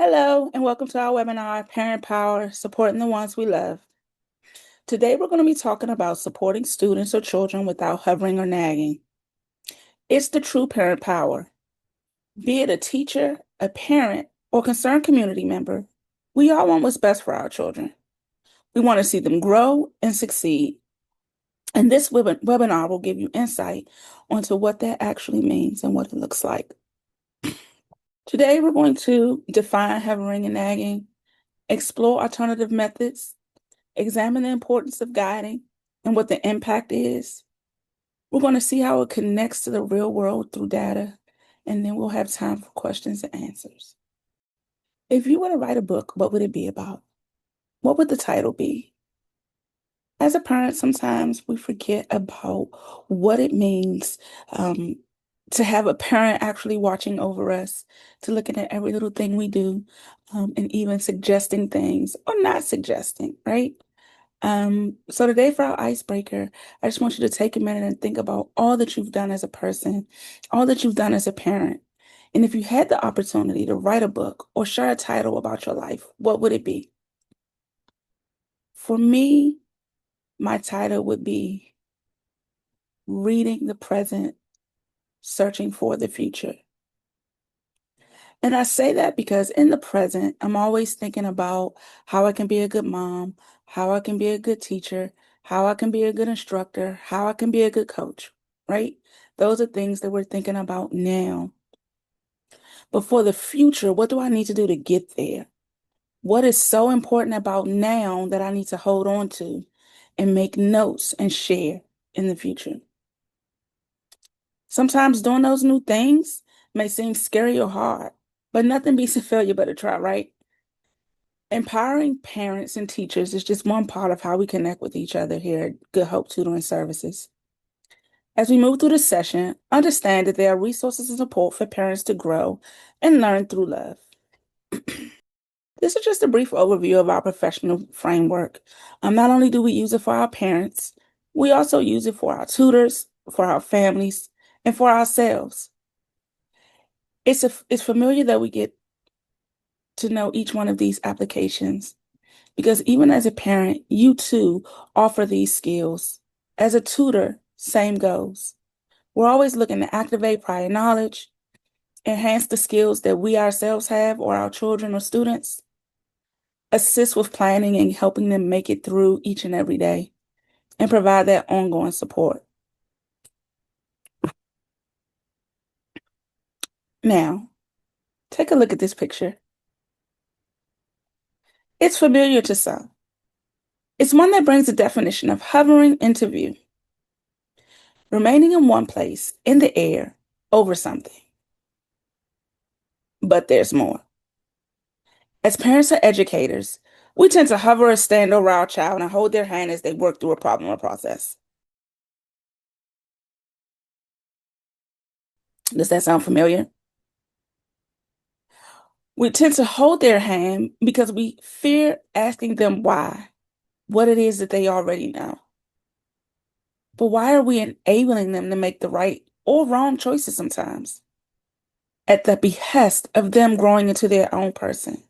Hello, and welcome to our webinar, Parent Power, Supporting the Ones We Love. Today, we're going to be talking about supporting students or children without hovering or nagging. It's the true parent power. Be it a teacher, a parent, or concerned community member, we all want what's best for our children. We want to see them grow and succeed. And this webinar will give you insight onto what that actually means and what it looks like. Today, we're going to define hovering and nagging, explore alternative methods, examine the importance of guiding and what the impact is. We're going to see how it connects to the real world through data, and then we'll have time for questions and answers. If you were to write a book, what would it be about? What would the title be? As a parent, sometimes we forget about what it means to have a parent actually watching over us, to looking at every little thing we do, and even suggesting things or not suggesting, right? So today for our icebreaker, I just want you to take a minute and think about all that you've done as a person, all that you've done as a parent. And if you had the opportunity to write a book or share a title about your life, what would it be? For me, my title would be Reading the Present, Searching for the Future. And I say that because in the present, I'm always thinking about how I can be a good mom, how I can be a good teacher, how I can be a good instructor, how I can be a good coach, right? Those are things that we're thinking about now. But for the future, what do I need to do to get there? What is so important about now that I need to hold on to and make notes and share in the future? Sometimes doing those new things may seem scary or hard, but nothing beats a failure but a try, right? Empowering parents and teachers is just one part of how we connect with each other here at Good Hope Tutoring Services. As we move through the session, understand that there are resources and support for parents to grow and learn through love. This is just a brief overview of our professional framework. Not only do we use it for our parents, we also use it for our tutors, for our families, and for ourselves. It's familiar that we get to know each one of these applications because even as a parent, you too offer these skills. As a tutor, same goes. We're always looking to activate prior knowledge, enhance the skills that we ourselves have or our children or students, assist with planning and helping them make it through each and every day, and provide that ongoing support. Now, take a look at this picture. It's familiar to some. It's one that brings the definition of hovering into view, remaining in one place, in the air, over something. But there's more. As parents or educators, we tend to hover or stand over our child and hold their hand as they work through a problem or process. Does that sound familiar? We tend to hold their hand because we fear asking them why, what it is that they already know. But why are we enabling them to make the right or wrong choices sometimes at the behest of them growing into their own person?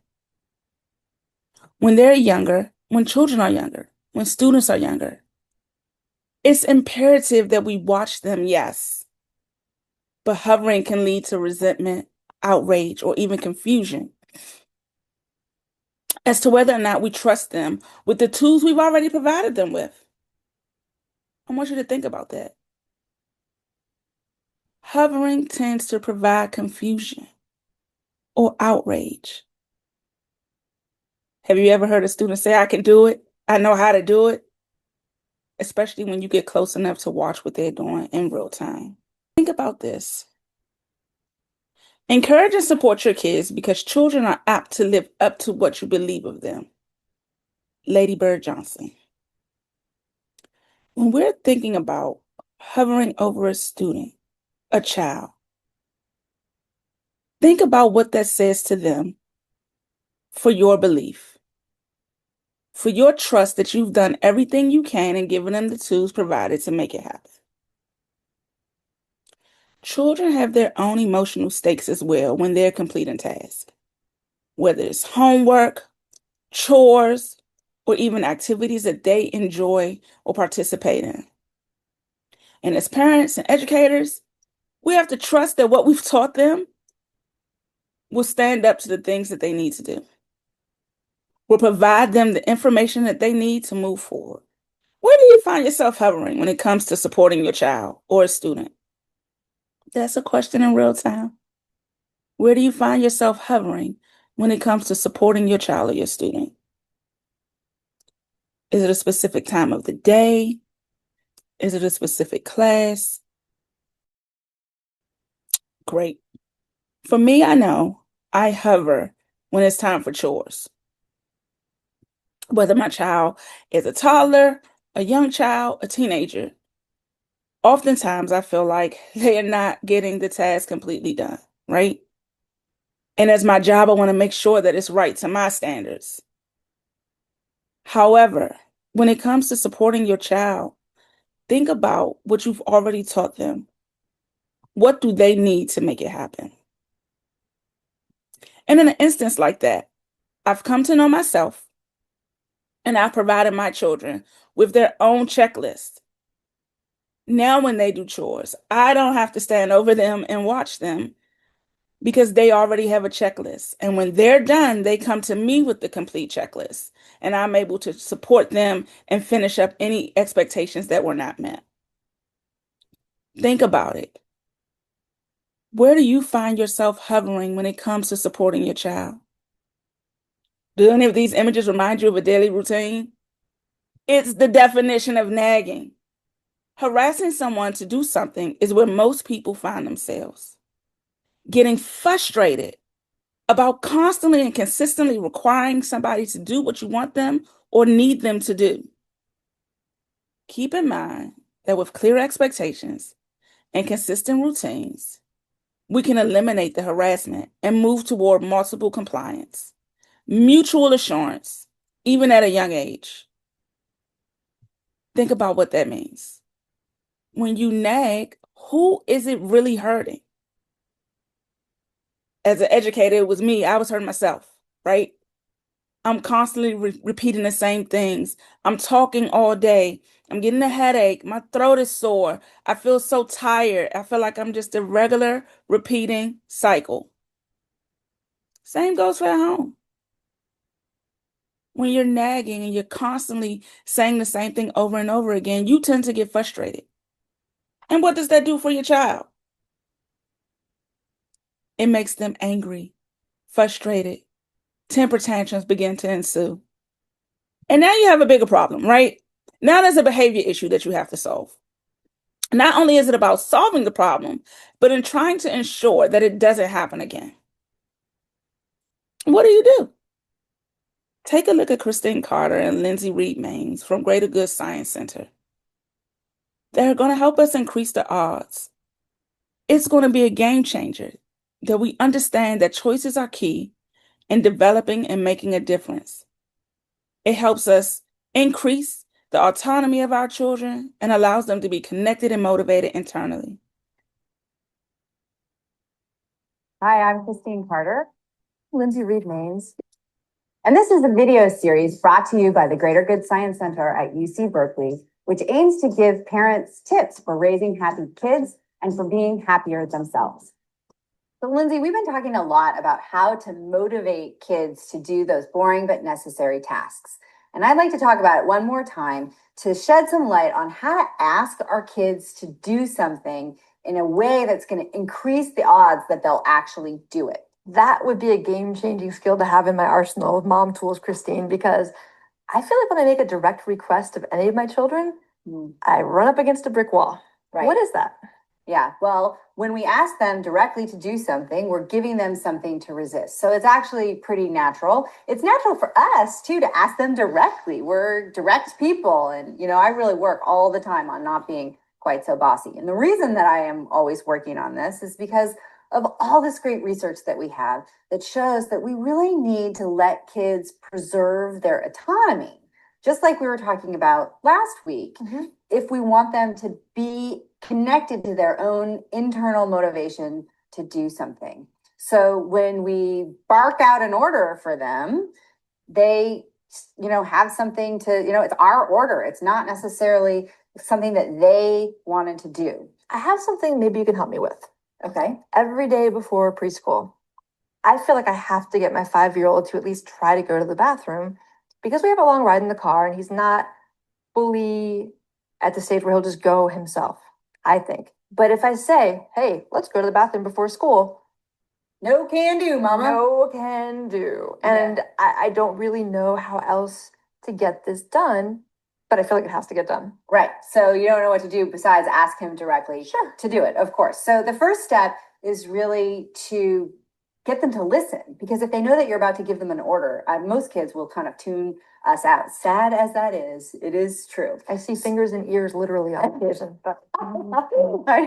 When they're younger, when children are younger, when students are younger, it's imperative that we watch them, yes, but hovering can lead to resentment, outrage, or even confusion as to whether or not we trust them with the tools we've already provided them with. I want you to think about that. Hovering tends to provide confusion or outrage. Have you ever heard a student say, I can do it? I know how to do it? Especially when you get close enough to watch what they're doing in real time. Think about this. Encourage and support your kids because children are apt to live up to what you believe of them. Lady Bird Johnson. When we're thinking about hovering over a student, a child, think about what that says to them for your belief, for your trust that you've done everything you can and given them the tools provided to make it happen. Children have their own emotional stakes as well when they're completing tasks. whether it's homework, chores, or even activities that they enjoy or participate in. And as parents and educators, we have to trust that what we've taught them will stand up to the things that they need to do. We'll provide them the information that they need to move forward. Where do you find yourself hovering when it comes to supporting your child or a student? That's a question in real time. Where do you find yourself hovering when it comes to supporting your child or your student? Is it a specific time of the day? Is it a specific class? Great. For me, I know I hover when it's time for chores. Whether my child is a toddler, a young child, a teenager, oftentimes I feel like they are not getting the task completely done, right? And as my job, I want to make sure that it's right to my standards. However, when it comes to supporting your child, think about what you've already taught them. What do they need to make it happen? And in an instance like that, I've come to know myself and I've provided my children with their own checklist. Now, when they do chores, I don't have to stand over them and watch them because they already have a checklist. And when they're done, they come to me with the complete checklist, and I'm able to support them and finish up any expectations that were not met. Think about it. Where do you find yourself hovering when it comes to supporting your child? Do any of these images remind you of a daily routine? It's the definition of nagging. Harassing someone to do something is where most people find themselves. Getting frustrated about constantly and consistently requiring somebody to do what you want them or need them to do. Keep in mind that with clear expectations and consistent routines, we can eliminate the harassment and move toward multiple compliance, mutual assurance, even at a young age. Think about what that means. When you nag, who is it really hurting? As an educator, it was me. I was hurting myself, right? I'm constantly repeating the same things. I'm talking all day. I'm getting a headache. My throat is sore. I feel so tired. I feel like I'm just a regular repeating cycle. Same goes for at home. When you're nagging and you're constantly saying the same thing over and over again, you tend to get frustrated. And what does that do for your child? It makes them angry, frustrated. Temper tantrums begin to ensue. And now you have a bigger problem, right? Now there's a behavior issue that you have to solve. Not only is it about solving the problem, but in trying to ensure that it doesn't happen again. What do? Take a look at Christine Carter and Lindsay Reed-Maines from Greater Good Science Center. They're going to help us increase the odds. It's going to be a game changer that we understand that choices are key in developing and making a difference. It helps us increase the autonomy of our children and allows them to be connected and motivated internally. Hi, I'm Christine Carter. Lindsay Reed-Maines. And this is a video series brought to you by the Greater Good Science Center at UC Berkeley, which aims to give parents tips for raising happy kids and for being happier themselves. So Lindsay, we've been talking a lot about how to motivate kids to do those boring but necessary tasks. And I'd like to talk about it one more time to shed some light on how to ask our kids to do something in a way that's going to increase the odds that they'll actually do it. That would be a game-changing skill to have in my arsenal of mom tools, Christine, because I feel like when I make a direct request of any of my children, I run up against a brick wall. Right. What is that? Yeah, well, when we ask them directly to do something, we're giving them something to resist. So it's actually pretty natural. It's natural for us, too, to ask them directly. We're direct people. And, I really work all the time on not being quite so bossy. And the reason that I am always working on this is because of all this great research that we have that shows that we really need to let kids preserve their autonomy. Just like we were talking about last week, if we want them to be connected to their own internal motivation to do something. So when we bark out an order for them, they, have something to, it's our order. It's not necessarily something that they wanted to do. I have something maybe you can help me with. Okay. Every day before preschool, I feel like I have to get my 5-year-old to at least try to go to the bathroom because we have a long ride in the car and he's not fully at the stage where he'll just go himself, I think. But if I say, hey, let's go to the bathroom before school, no can do, mama. No can do. And Yeah. I don't really know how else to get this done, but I feel like it has to get done. Right. So you don't know what to do besides ask him directly to do it, of course. So the first step is really to get them to listen, because if they know that you're about to give them an order, most kids will kind of tune us out. Sad as that is, it is true. I see fingers and ears literally on occasion, but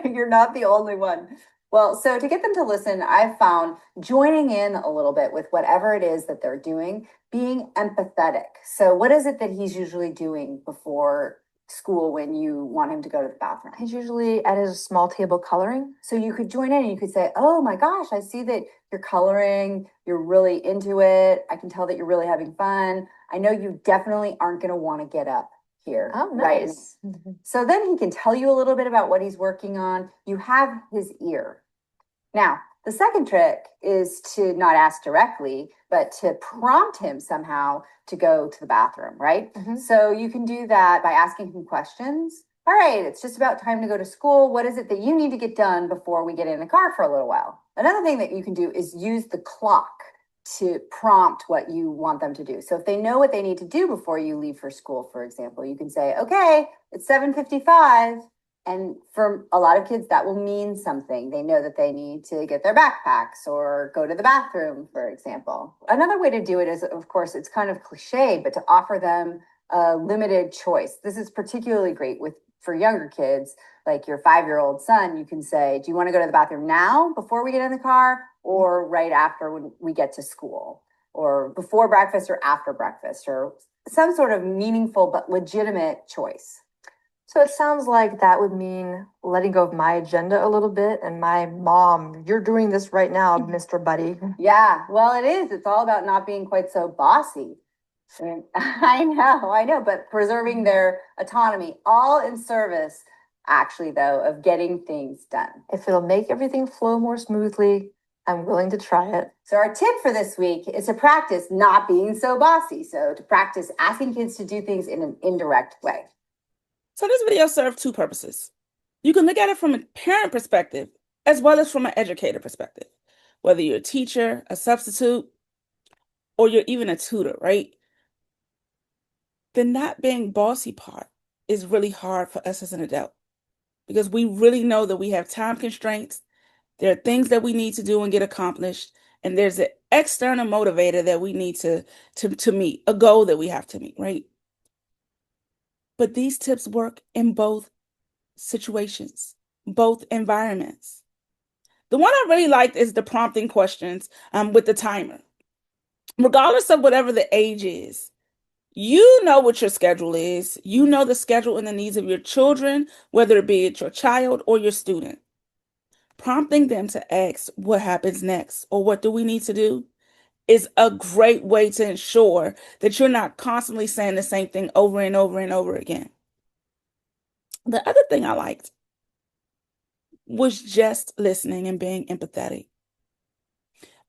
you're not the only one. Well, so to get them to listen, I've found joining in a little bit with whatever it is that they're doing, being empathetic. So what is it that he's usually doing before school when you want him to go to the bathroom? he's usually at his small table coloring. So you could join in and you could say, oh my gosh, I see that you're coloring. You're really into it. I can tell that you're really having fun. I know you definitely aren't going to want to get up here. Oh, nice. Right? So then he can tell you a little bit about what he's working on. You have his ear. Now, the second trick is to not ask directly, but to prompt him somehow to go to the bathroom, right? So you can do that by asking him questions. All right, it's just about time to go to school. What is it that you need to get done before we get in the car for a little while? Another thing that you can do is use the clock to prompt what you want them to do. So if they know what they need to do before you leave for school, for example, you can say, okay, it's 7:55. And for a lot of kids, that will mean something. They know that they need to get their backpacks or go to the bathroom, for example. Another way to do it is, of course, it's kind of cliche, but to offer them a limited choice. This is particularly great for younger kids, like your 5-year-old son. You can say, do you want to go to the bathroom now before we get in the car, or right after when we get to school, or before breakfast or after breakfast, or some sort of meaningful but legitimate choice. So it sounds like that would mean letting go of my agenda a little bit and my mom, you're doing this right now, Mr. Buddy. Yeah, well, it is. It's all about not being quite so bossy. And I know, but preserving their autonomy, all in service, actually, though, of getting things done. If it'll make everything flow more smoothly, I'm willing to try it. So our tip for this week is to practice not being so bossy. So to practice asking kids to do things in an indirect way. So this video serves two purposes. You can look at it from a parent perspective as well as from an educator perspective, whether you're a teacher, a substitute, or you're even a tutor, right? The not being bossy part is really hard for us as an adult because we really know that we have time constraints. There are things that we need to do and get accomplished, and there's an external motivator that we need to meet, a goal that we have to meet, right? But these tips work in both situations, both environments. The one I really liked is the prompting questions with the timer. Regardless of whatever the age is, you know what your schedule is. You know the schedule and the needs of your children, whether it be your child or your student. Prompting them to ask what happens next or what do we need to do is a great way to ensure that you're not constantly saying the same thing over and over and over again. The other thing I liked was just listening and being empathetic,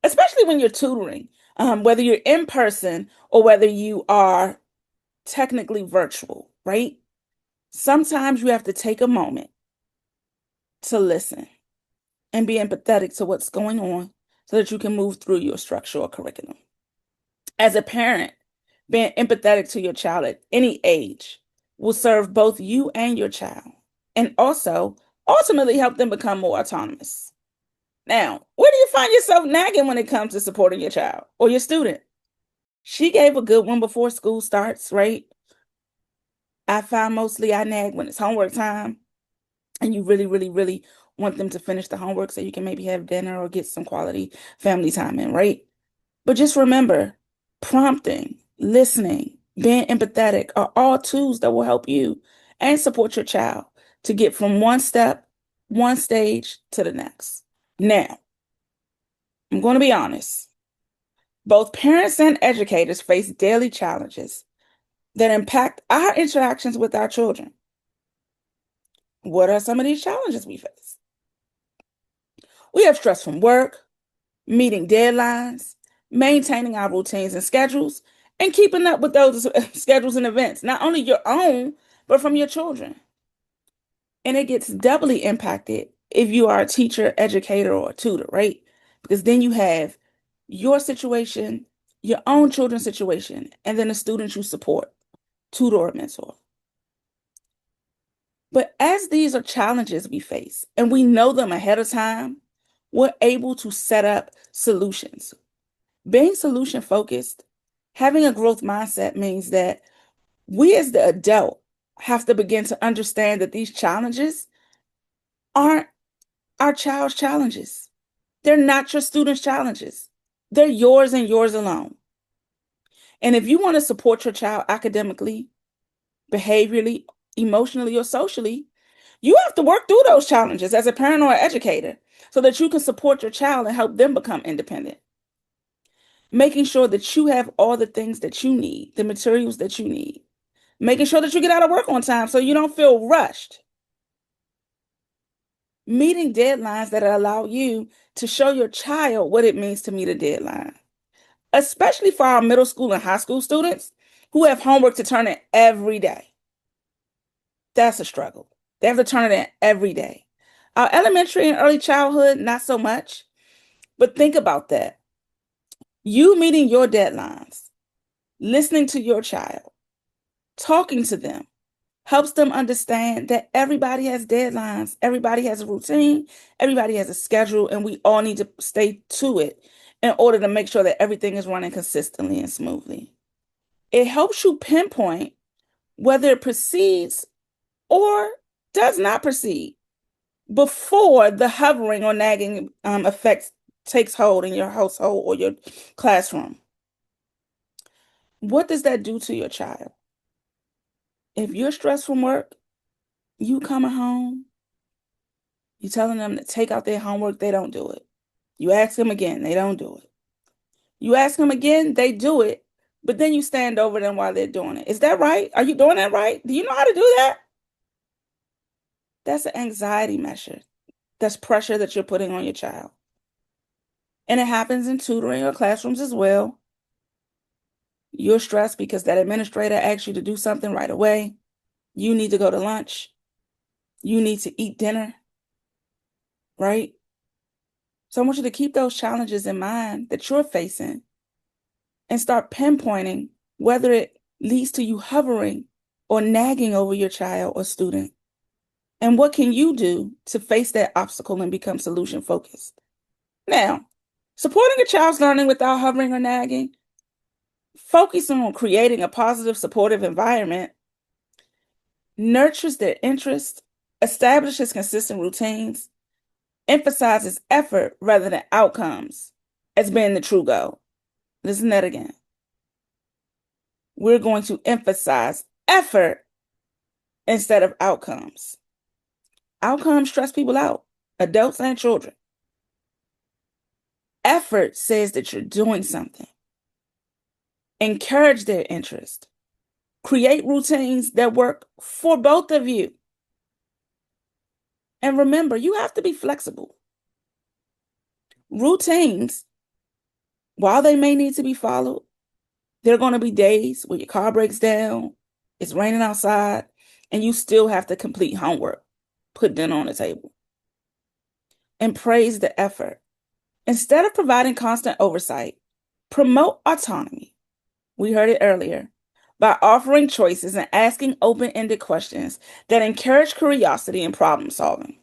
especially when you're tutoring, whether you're in person or whether you are technically virtual, right? Sometimes you have to take a moment to listen and be empathetic to what's going on so that you can move through your structure or curriculum. As a parent, being empathetic to your child at any age will serve both you and your child, and also ultimately help them become more autonomous. Now, where do you find yourself nagging when it comes to supporting your child or your student? She gave a good one before school starts, right? I find mostly I nag when it's homework time and you really, really, really want them to finish the homework so you can maybe have dinner or get some quality family time in, right? But just remember, prompting, listening, being empathetic are all tools that will help you and support your child to get from one step, one stage to the next. Now, I'm going to be honest. Both parents and educators face daily challenges that impact our interactions with our children. What are some of these challenges we face? We have stress from work, meeting deadlines, maintaining our routines and schedules, and keeping up with those schedules and events, not only your own, but from your children. And it gets doubly impacted if you are a teacher, educator, or a tutor, right? Because then you have your situation, your own children's situation, and then the students you support, tutor or mentor. But as these are challenges we face and we know them ahead of time, we're able to set up solutions. Being solution focused, having a growth mindset means that we as the adult have to begin to understand that these challenges aren't our child's challenges. They're not your student's challenges. They're yours and yours alone. And if you want to support your child academically, behaviorally, emotionally, or socially, you have to work through those challenges as a parent or an educator so that you can support your child and help them become independent. Making sure that you have all the things that you need, the materials that you need. Making sure that you get out of work on time so you don't feel rushed. Meeting deadlines that allow you to show your child what it means to meet a deadline, especially for our middle school and high school students who have homework to turn in every day. That's a struggle. They have to turn it in every day. Our elementary and early childhood, not so much. But think about that. You meeting your deadlines, listening to your child, talking to them, helps them understand that everybody has deadlines, everybody has a routine, everybody has a schedule, and we all need to stay to it in order to make sure that everything is running consistently and smoothly. It helps you pinpoint whether it proceeds or does not proceed before the hovering or nagging effect takes hold in your household or your classroom. What does that do to your child? If you're stressed from work, you coming home, you telling them to take out their homework, they don't do it. You ask them again, they don't do it. You ask them again, they do it, but then you stand over them while they're doing it. Is that right? Are you doing that right? Do you know how to do that? That's an anxiety measure. That's pressure that you're putting on your child. And it happens in tutoring or classrooms as well. You're stressed because that administrator asked you to do something right away. You need to go to lunch. You need to eat dinner, right? So I want you to keep those challenges in mind that you're facing and start pinpointing whether it leads to you hovering or nagging over your child or student. And what can you do to face that obstacle and become solution focused? Now, supporting a child's learning without hovering or nagging, focusing on creating a positive, supportive environment, nurtures their interest, establishes consistent routines, emphasizes effort rather than outcomes as being the true goal. Listen to that again. We're going to emphasize effort instead of outcomes. Outcomes stress people out, adults and children. Effort says that you're doing something. Encourage their interest. Create routines that work for both of you. And remember, you have to be flexible. Routines, while they may need to be followed, there are going to be days where your car breaks down, it's raining outside, and you still have to complete homework, put dinner on the table. And praise the effort. Instead of providing constant oversight, promote autonomy. We heard it earlier. By offering choices and asking open-ended questions that encourage curiosity and problem solving.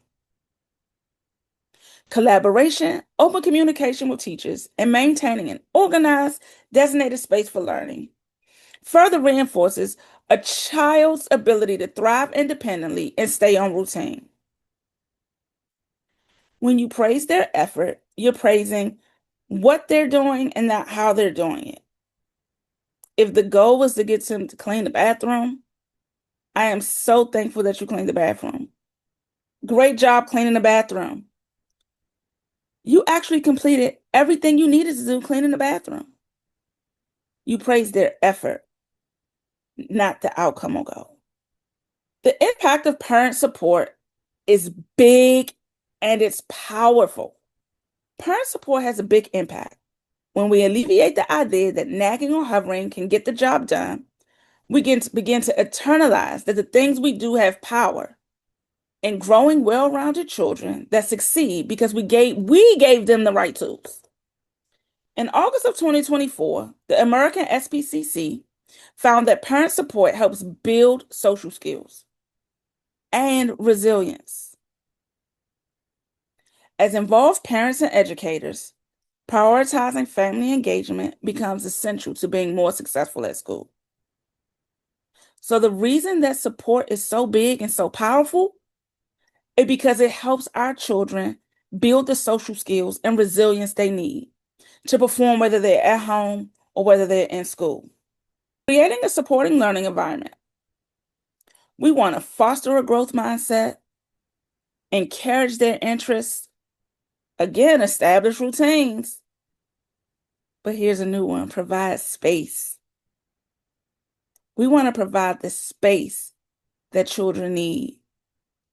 Collaboration, open communication with teachers, and maintaining an organized, designated space for learning further reinforces a child's ability to thrive independently and stay on routine. When you praise their effort, you're praising what they're doing and not how they're doing it. If the goal was to get them to clean the bathroom, I am so thankful that you cleaned the bathroom. Great job cleaning the bathroom. You actually completed everything you needed to do cleaning the bathroom. You praise their effort, not the outcome or goal. The impact of parent support is big and it's powerful. Parent support has a big impact. When we alleviate the idea that nagging or hovering can get the job done, we begin to internalize that the things we do have power in growing well-rounded children that succeed because we gave them the right tools. In August of 2024, the American SPCC found that parent support helps build social skills and resilience. As involved parents and educators, prioritizing family engagement becomes essential to being more successful at school. So the reason that support is so big and so powerful is because it helps our children build the social skills and resilience they need to perform whether they're at home or whether they're in school. Creating a supporting learning environment. We want to foster a growth mindset, encourage their interests, again, establish routines. But here's a new one, provide space. We want to provide the space that children need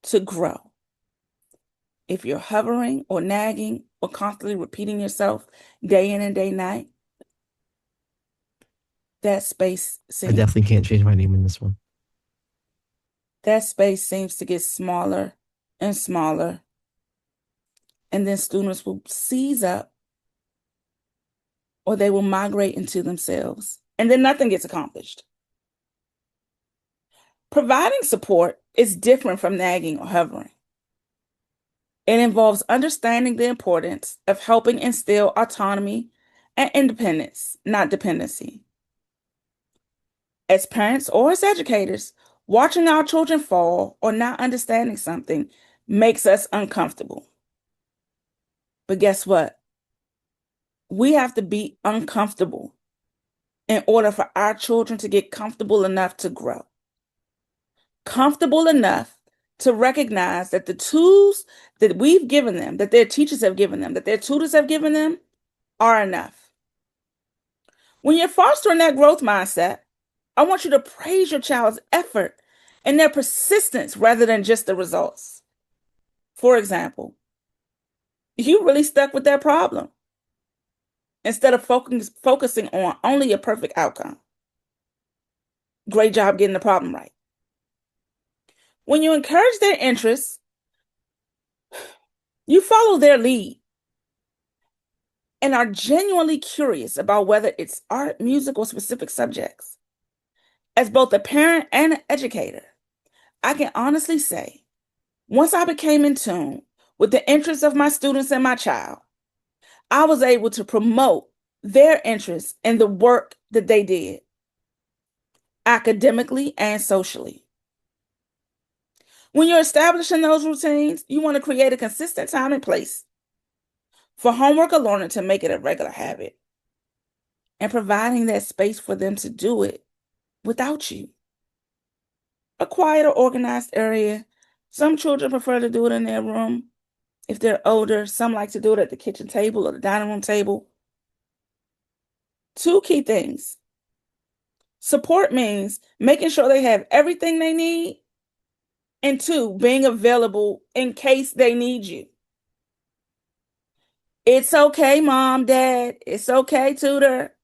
to grow. If you're hovering or nagging or constantly repeating yourself day in and day night, that space I definitely can't change my name in this one. That space seems to get smaller and smaller. And then students will seize up or they will migrate into themselves. And then nothing gets accomplished. Providing support is different from nagging or hovering. It involves understanding the importance of helping instill autonomy and independence, not dependency. As parents or as educators, watching our children fall or not understanding something makes us uncomfortable. But guess what? We have to be uncomfortable in order for our children to get comfortable enough to grow. Comfortable enough to recognize that the tools that we've given them, that their teachers have given them, that their tutors have given them, are enough. When you're fostering that growth mindset, I want you to praise your child's effort and their persistence rather than just the results. For example, you really stuck with that problem instead of focusing on only a perfect outcome. Great job getting the problem right. When you encourage their interests, you follow their lead and are genuinely curious about whether it's art, music, or specific subjects. As both a parent and an educator, I can honestly say, once I became in tune with the interests of my students and my child, I was able to promote their interests in the work that they did, academically and socially. When you're establishing those routines, you want to create a consistent time and place for homework or learning to make it a regular habit and providing that space for them to do it without you. A quiet or organized area. Some children prefer to do it in their room. If they're older, some like to do it at the kitchen table or the dining room table. Two key things. Support means making sure they have everything they need. And two, being available in case they need you. It's okay, mom, dad. It's okay, tutor,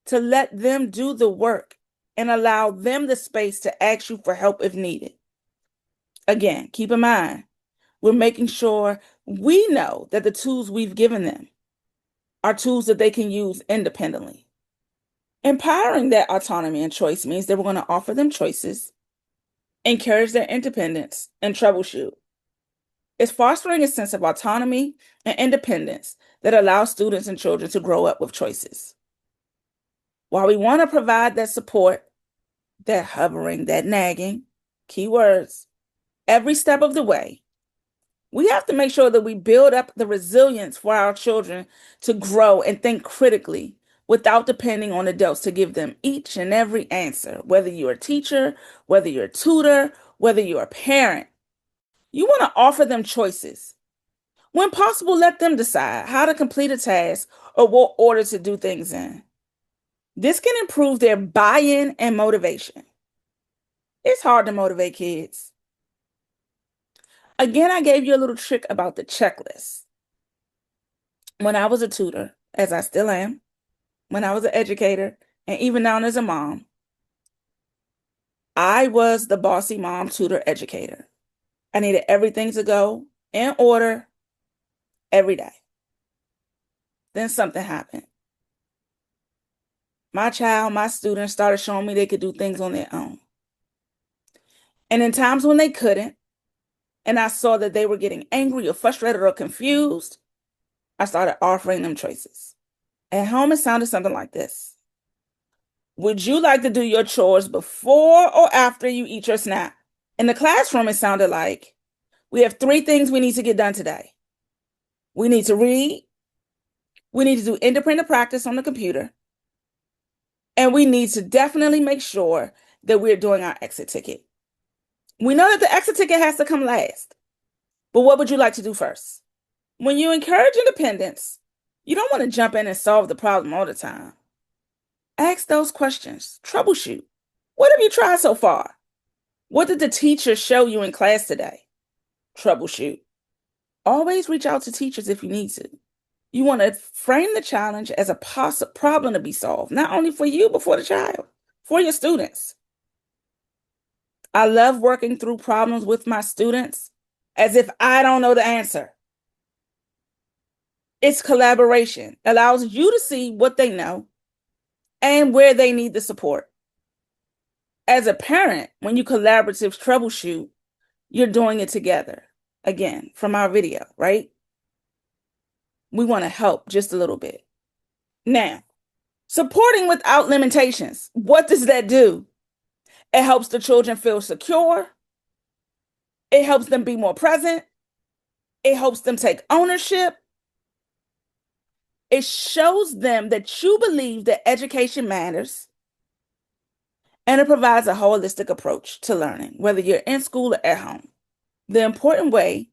to let them do the work and allow them the space to ask you for help if needed. Again, keep in mind, we're making sure we know that the tools we've given them are tools that they can use independently. Empowering that autonomy and choice means that we're going to offer them choices, encourage their independence, and troubleshoot. It's fostering a sense of autonomy and independence that allows students and children to grow up with choices. While we want to provide that support, that hovering, that nagging, keywords, every step of the way, we have to make sure that we build up the resilience for our children to grow and think critically without depending on adults to give them each and every answer, whether you're a teacher, whether you're a tutor, whether you're a parent. You want to offer them choices. When possible, let them decide how to complete a task or what order to do things in. This can improve their buy-in and motivation. It's hard to motivate kids. Again, I gave you a little trick about the checklist. When I was a tutor, as I still am, when I was an educator, and even now as a mom, I was the bossy mom tutor educator. I needed everything to go in order every day. Then something happened. My students started showing me they could do things on their own. And in times when they couldn't, and I saw that they were getting angry or frustrated or confused, I started offering them choices. At home, it sounded something like this. Would you like to do your chores before or after you eat your snack? In the classroom, it sounded like, we have 3 things we need to get done today. We need to read, we need to do independent practice on the computer, and we need to definitely make sure that we're doing our exit ticket. We know that the exit ticket has to come last, but what would you like to do first? When you encourage independence, you don't want to jump in and solve the problem all the time. Ask those questions. Troubleshoot. What have you tried so far? What did the teacher show you in class today? Troubleshoot. Always reach out to teachers if you need to. You want to frame the challenge as a possible problem to be solved, not only for you, but for the child, for your students. I love working through problems with my students as if I don't know the answer. It's collaboration. Allows you to see what they know and where they need the support. As a parent, when you collaborative troubleshoot, you're doing it together. Again, from our video, right? We want to help just a little bit. Now, supporting without limitations. What does that do? It helps the children feel secure. It helps them be more present. It helps them take ownership. It shows them that you believe that education matters. And it provides a holistic approach to learning, whether you're in school or at home. The important way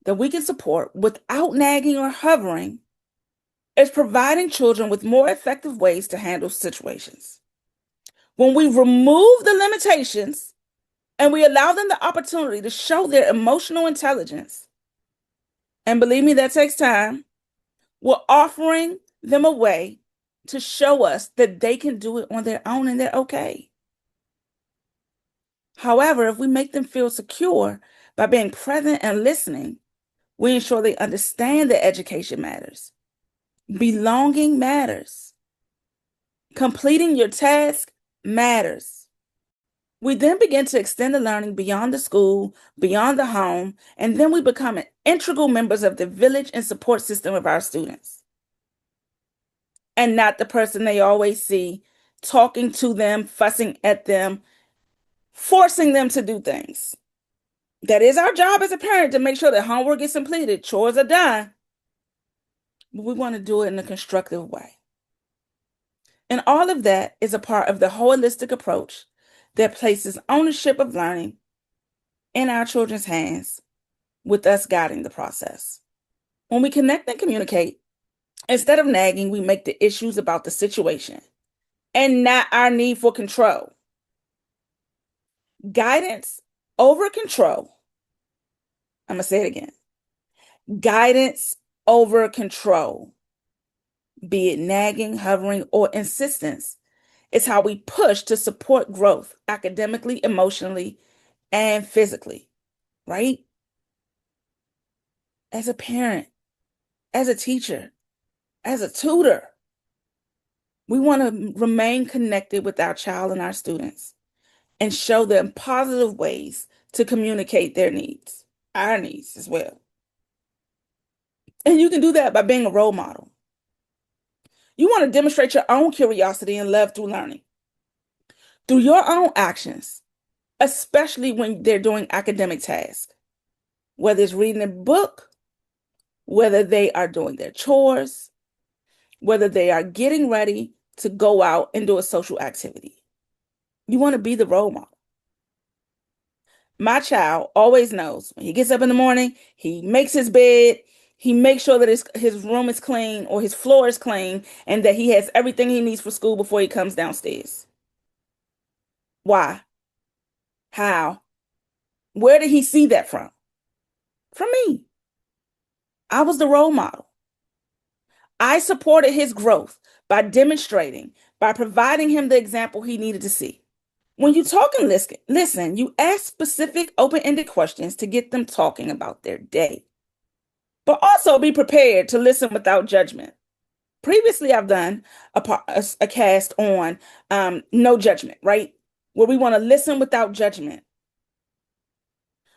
that we can support without nagging or hovering is providing children with more effective ways to handle situations. When we remove the limitations and we allow them the opportunity to show their emotional intelligence, and believe me, that takes time, we're offering them a way to show us that they can do it on their own and they're okay. However, if we make them feel secure by being present and listening, we ensure they understand that education matters. Belonging matters. Completing your task matters. We then begin to extend the learning beyond the school, beyond the home, and then we become integral members of the village and support system of our students. And not the person they always see talking to them, fussing at them, forcing them to do things. That is our job as a parent, to make sure that homework is completed, chores are done. But we want to do it in a constructive way. And all of that is a part of the holistic approach that places ownership of learning in our children's hands, with us guiding the process. When we connect and communicate, instead of nagging, we make the issues about the situation and not our need for control. Guidance over control. I'm going to say it again. Guidance over control, be it nagging, hovering, or insistence, is how we push to support growth academically, emotionally, and physically, right? As a parent, as a teacher, as a tutor, we want to remain connected with our child and our students and show them positive ways to communicate their needs, our needs as well. And you can do that by being a role model. You want to demonstrate your own curiosity and love through learning, through your own actions, especially when they're doing academic tasks, whether it's reading a book, whether they are doing their chores, whether they are getting ready to go out and do a social activity. You want to be the role model. My child always knows when he gets up in the morning, he makes his bed, He makes sure that his room is clean or his floor is clean and that he has everything he needs for school before he comes downstairs. Why? How? Where did he see that from? From me. I was the role model. I supported his growth by demonstrating, by providing him the example he needed to see. When you talk and listen, you ask specific open-ended questions to get them talking about their day. But also be prepared to listen without judgment. Previously, I've done a cast on no judgment, right? Where we want to listen without judgment.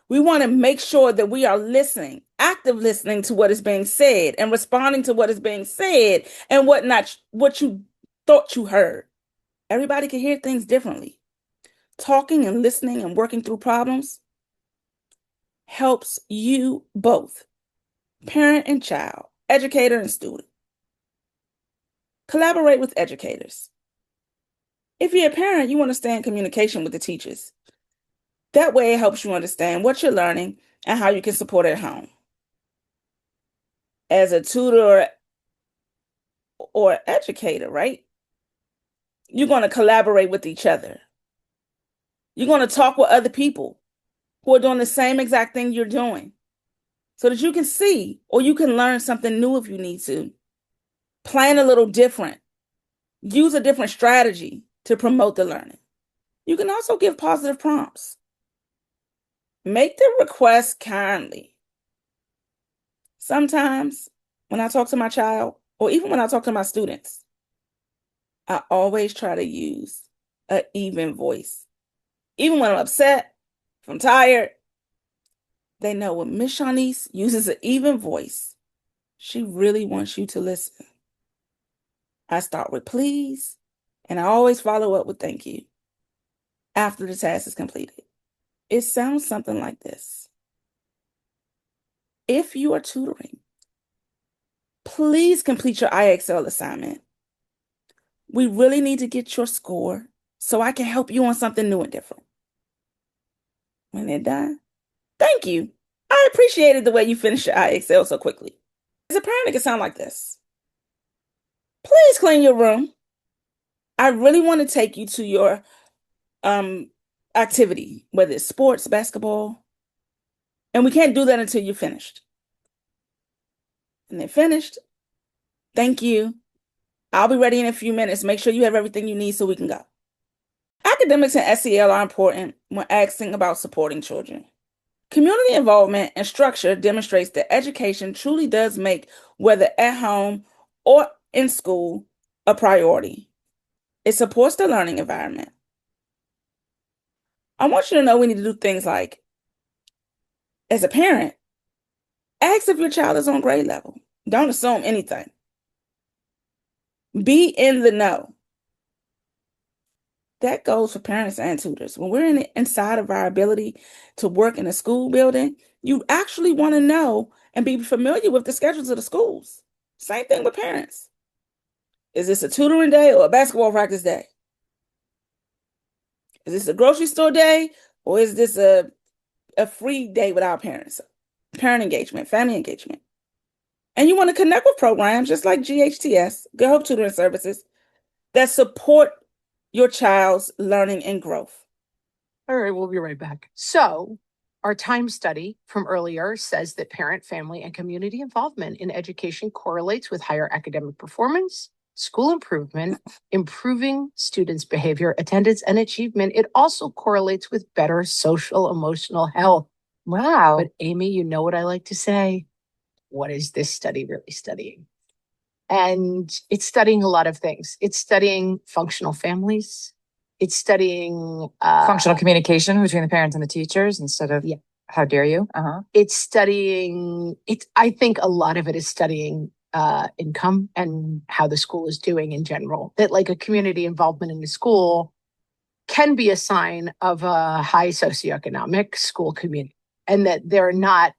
We want to make sure that we are listening, active listening to what is being said and responding to what is being said and what you thought you heard. Everybody can hear things differently. Talking and listening and working through problems helps you both, parent and child, educator and student. Collaborate with educators. If you're a parent, you want to stay in communication with the teachers. That way it helps you understand what you're learning and how you can support it at home. As a tutor or educator, right? You're going to collaborate with each other. You're going to talk with other people who are doing the same exact thing you're doing so that you can see or you can learn something new if you need to. Plan a little different. Use a different strategy to promote the learning. You can also give positive prompts. Make the request kindly. Sometimes when I talk to my child, or even when I talk to my students, I always try to use an even voice. Even when I'm upset, if I'm tired, they know when Miss Shanice uses an even voice, she really wants you to listen. I start with please, and I always follow up with thank you after the task is completed. It sounds something like this. If you are tutoring, please complete your IXL assignment. We really need to get your score so I can help you on something new and different. When they're done, thank you. I appreciated the way you finished your IXL so quickly. As a parent, it can sound like this. Please clean your room. I really want to take you to your activity, whether it's sports, basketball, and we can't do that until you're finished. And they're finished. Thank you. I'll be ready in a few minutes. Make sure you have everything you need so we can go. Academics and SEL are important when asking about supporting children. Community involvement and structure demonstrates that education truly does make, whether at home or in school, a priority. It supports the learning environment. I want you to know we need to do things like, as a parent, ask if your child is on grade level. Don't assume anything. Be in the know. That goes for parents and tutors. When we're inside of our ability to work in a school building, you actually want to know and be familiar with the schedules of the schools. Same thing with parents. Is this a tutoring day or a basketball practice day? Is this a grocery store day or is this a free day with our parents? Parent engagement, family engagement. And you want to connect with programs just like GHTS, Good Hope Tutoring Services, that support your child's learning and growth. All right, we'll be right back. So, our time study from earlier says that parent, family, and community involvement in education correlates with higher academic performance, school improvement, improving students' behavior, attendance, and achievement. It also correlates with better social emotional health. Wow. But Amy, you know what I like to say? What is this study really studying? And it's studying a lot of things. It's studying functional families. It's studying Functional communication between the parents and the teachers instead of how dare you? It's studying. I think a lot of it is studying income and how the school is doing in general. That like a community involvement in the school can be a sign of a high socioeconomic school community, and that they're not.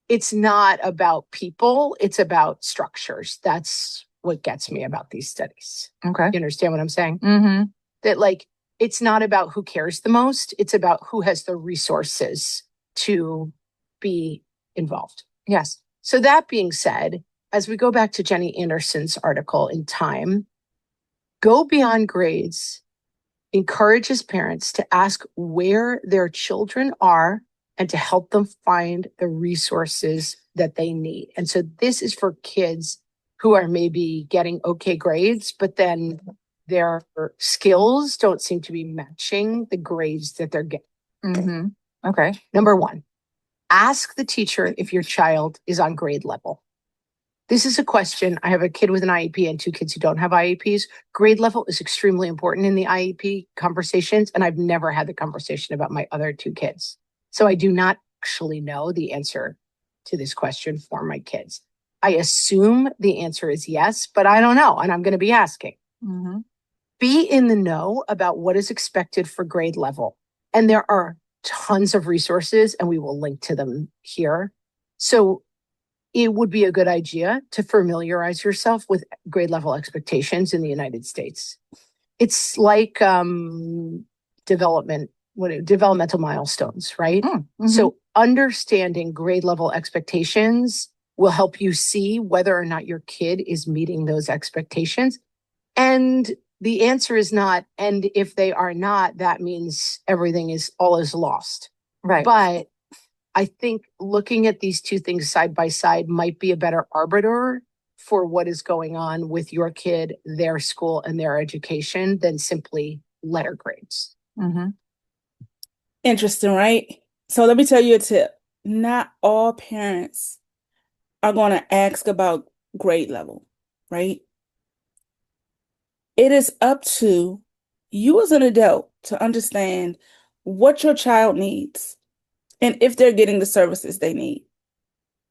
It's not about people, it's about structures. That's what gets me about these studies. Okay. You understand what I'm saying? Mm-hmm. That like, it's not about who cares the most. It's about who has the resources to be involved. Yes. So that being said, as we go back to Jenny Anderson's article in Time, Go Beyond Grades encourages parents to ask where their children are and to help them find the resources that they need. And so this is for kids who are maybe getting okay grades, but then their skills don't seem to be matching the grades that they're getting. Mm-hmm. Okay. Number one, ask the teacher if your child is on grade level. This is a question. I have a kid with an IEP and two kids who don't have IEPs. Grade level is extremely important in the IEP conversations, and I've never had the conversation about my other two kids. So I do not actually know the answer to this question for my kids. I assume the answer is yes, but I don't know, and I'm going to be asking. Mm-hmm. Be in the know about what is expected for grade level. And there are tons of resources, and we will link to them here. So it would be a good idea to familiarize yourself with grade level expectations in the United States. It's like developmental milestones, right? Mm-hmm. So understanding grade level expectations will help you see whether or not your kid is meeting those expectations. And the answer is not, and if they are not, that means all is lost. Right. But I think looking at these two things side by side might be a better arbiter for what is going on with your kid, their school, and their education than simply letter grades. Mm-hmm. Interesting, right? So let me tell you a tip. Not all parents are going to ask about grade level, right? It is up to you as an adult to understand what your child needs and if they're getting the services they need.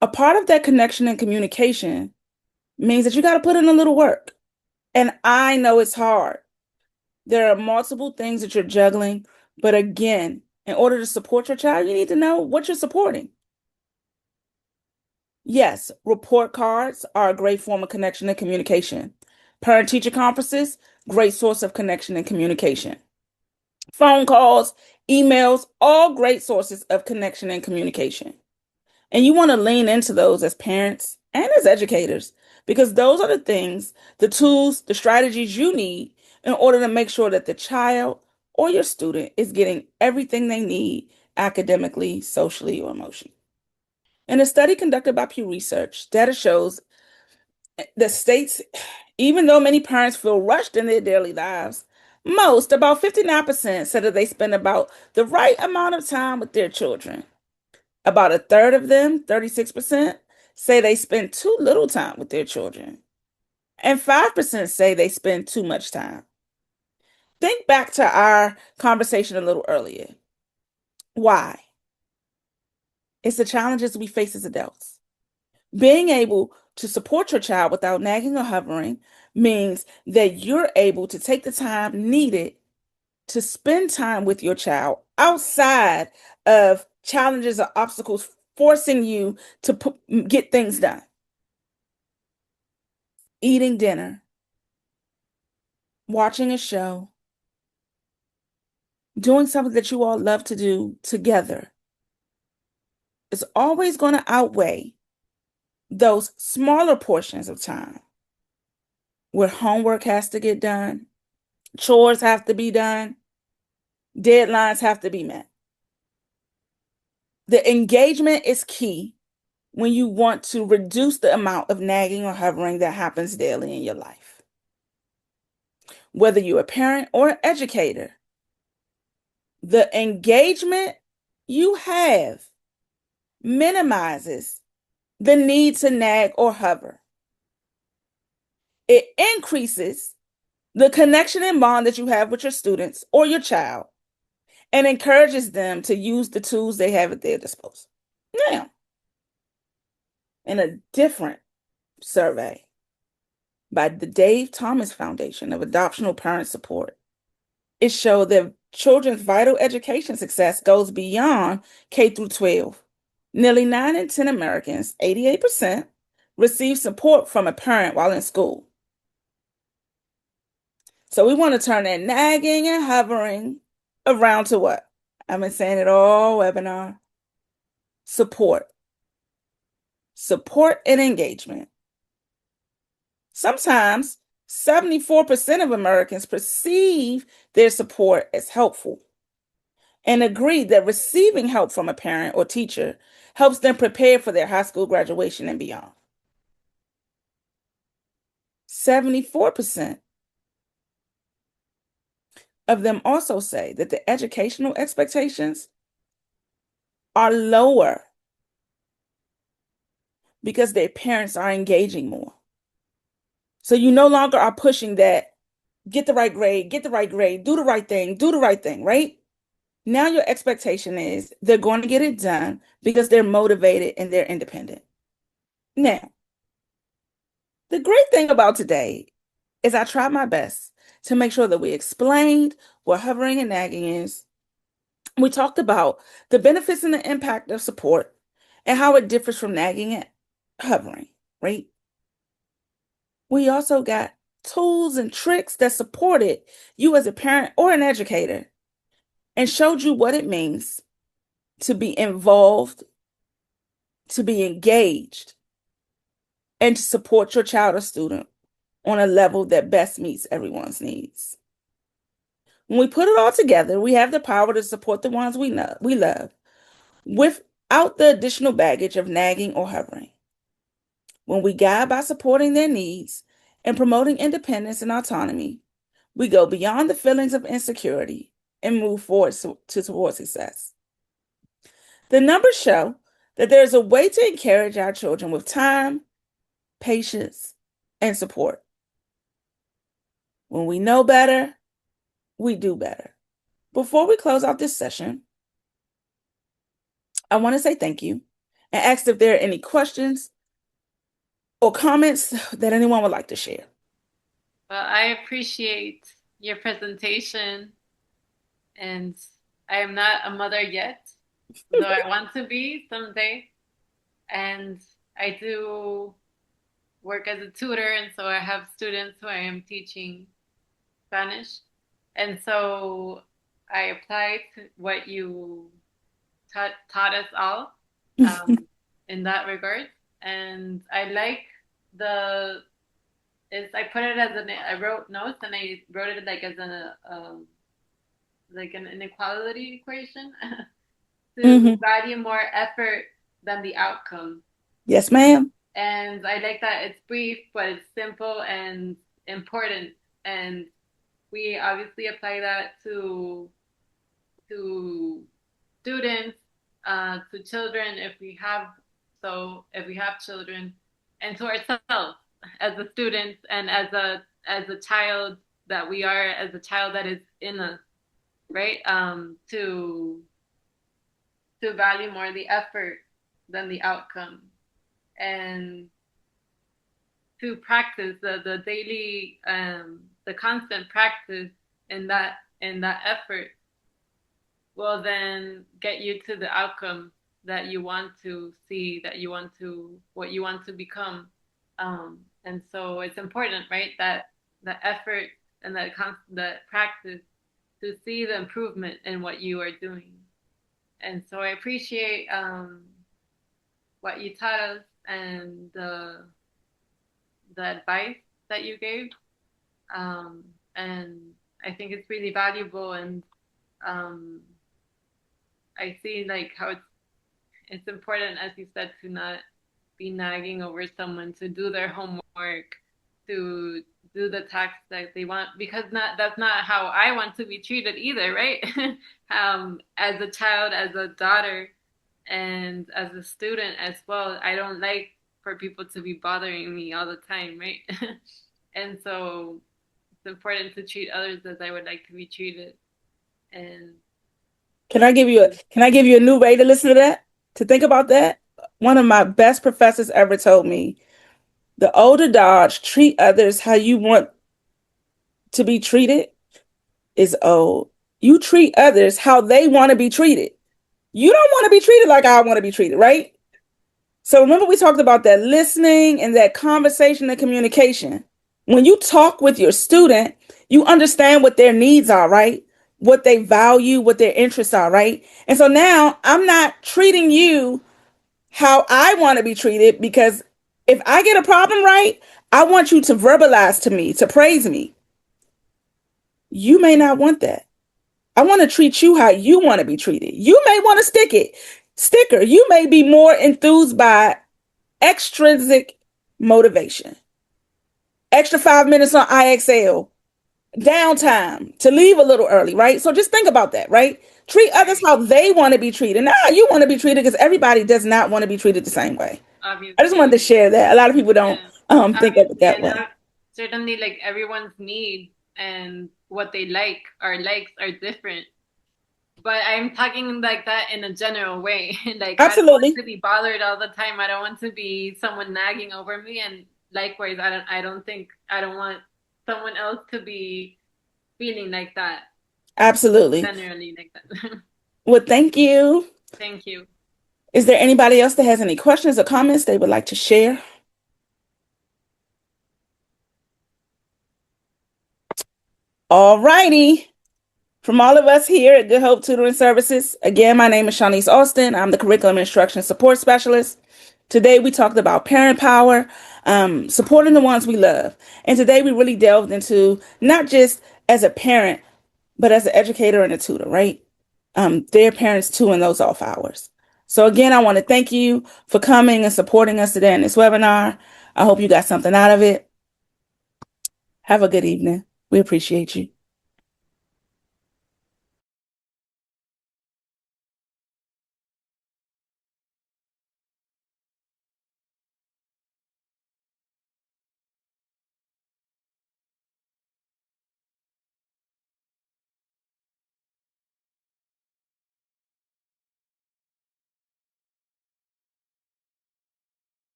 A part of that connection and communication means that you got to put in a little work. And I know it's hard. There are multiple things that you're juggling, but again, in order to support your child, you need to know what you're supporting. Yes, report cards are a great form of connection and communication. Parent-teacher conferences, great source of connection and communication. Phone calls, emails, all great sources of connection and communication. And you want to lean into those as parents and as educators because those are the things, the tools, the strategies you need in order to make sure that the child or your student is getting everything they need academically, socially, or emotionally. In a study conducted by Pew Research, data shows that states, even though many parents feel rushed in their daily lives, most, about 59%, said that they spend about the right amount of time with their children. About a third of them, 36%, say they spend too little time with their children. And 5% say they spend too much time. Think back to our conversation a little earlier. Why? It's the challenges we face as adults. Being able to support your child without nagging or hovering means that you're able to take the time needed to spend time with your child outside of challenges or obstacles forcing you to get things done. Eating dinner, watching a show, doing something that you all love to do together is always going to outweigh those smaller portions of time where homework has to get done, chores have to be done, deadlines have to be met. The engagement is key when you want to reduce the amount of nagging or hovering that happens daily in your life. Whether you're a parent or an educator, the engagement you have minimizes the need to nag or hover. It increases the connection and bond that you have with your students or your child and encourages them to use the tools they have at their disposal. Now, in a different survey by the Dave Thomas Foundation of Adoptional Parent Support, it showed that children's vital education success goes beyond K through 12. Nearly 9 in 10 Americans, 88%, receive support from a parent while in school. So we want to turn that nagging and hovering around to what? I've been saying it all webinar. Support. support and engagement. Sometimes 74% of Americans perceive their support as helpful and agree that receiving help from a parent or teacher helps them prepare for their high school graduation and beyond. 74% of them also say that the educational expectations are lower because their parents are engaging more. So you no longer are pushing that, get the right grade, do the right thing, right? Now your expectation is they're going to get it done because they're motivated and they're independent. Now, the great thing about today is I tried my best to make sure that we explained what hovering and nagging is. We talked about the benefits and the impact of support and how it differs from nagging and hovering, right? We also got tools and tricks that supported you as a parent or an educator and showed you what it means to be involved, to be engaged, and to support your child or student on a level that best meets everyone's needs. When we put it all together, we have the power to support the ones we love without the additional baggage of nagging or hovering. When we guide by supporting their needs and promoting independence and autonomy, we go beyond the feelings of insecurity and move forward toward success. The numbers show that there is a way to encourage our children with time, patience, and support. When we know better, we do better. Before we close out this session, I want to say thank you and ask if there are any questions or comments that anyone would like to share. Well, I appreciate your presentation, and I am not a mother yet, though I want to be someday. And I do work as a tutor, and so I have students who I am teaching Spanish. And so I applied what you taught us all in that regard. And I like I put it as I wrote notes and I wrote it like as like an inequality equation to value more effort than the outcome. Yes, ma'am. And I like that it's brief, but it's simple and important. And we obviously apply that to students, to children if we have children, and to ourselves as a student and as a child that we are, as a child that is in us, right? To value more the effort than the outcome, and to practice the daily the constant practice in that effort will then get you to the outcome that you want to see, what you want to become. And so it's important, right, that the effort and the practice to see the improvement in what you are doing. And so I appreciate what you taught us and the advice that you gave. And I think it's really valuable, and I see like how it's important, as you said, to not be nagging over someone, to do their homework, to do the tasks that they want, because that's not how I want to be treated either, right? As a child, as a daughter, and as a student as well, I don't like for people to be bothering me all the time, right? And so it's important to treat others as I would like to be treated. And can I give you a new way to listen to that? To think about that? One of my best professors ever told me, the older Dodge, treat others how you want to be treated, is old. You treat others how they want to be treated. You don't want to be treated like I want to be treated, right? So remember we talked about that listening and that conversation and communication. When you talk with your student, you understand what their needs are, right? What they value, what their interests are, right? And so now I'm not treating you how I want to be treated, because if I get a problem right, I want you to verbalize to me, to praise me. You may not want that. I want to treat you how you want to be treated. You may want to sticker. You may be more enthused by extrinsic motivation. Extra 5 minutes on IXL, downtime, to leave a little early, right? So just think about that, right? Treat others how they want to be treated, not how you want to be treated, because everybody does not want to be treated the same way. I just wanted to Obviously. share that. A lot of people don't Yeah. think of it Obviously, that and way. certainly like everyone's needs and what they like or likes are different. But I'm talking like that in a general way. Like I don't want Absolutely. to be bothered all the time. I don't want to be someone nagging over me. And likewise, I don't want someone else to be feeling like that. Absolutely. Generally like that. Well, thank you. Thank you. Is there anybody else that has any questions or comments they would like to share? All righty. From all of us here at Good Hope Tutoring Services, again, my name is Shanice Austin. I'm the Curriculum Instruction Support Specialist. Today, we talked about parent power, supporting the ones we love. And today, we really delved into not just as a parent, but as an educator and a tutor, right? Their parents too in those off hours. So again, I want to thank you for coming and supporting us today in this webinar. I hope you got something out of it. Have a good evening. We appreciate you.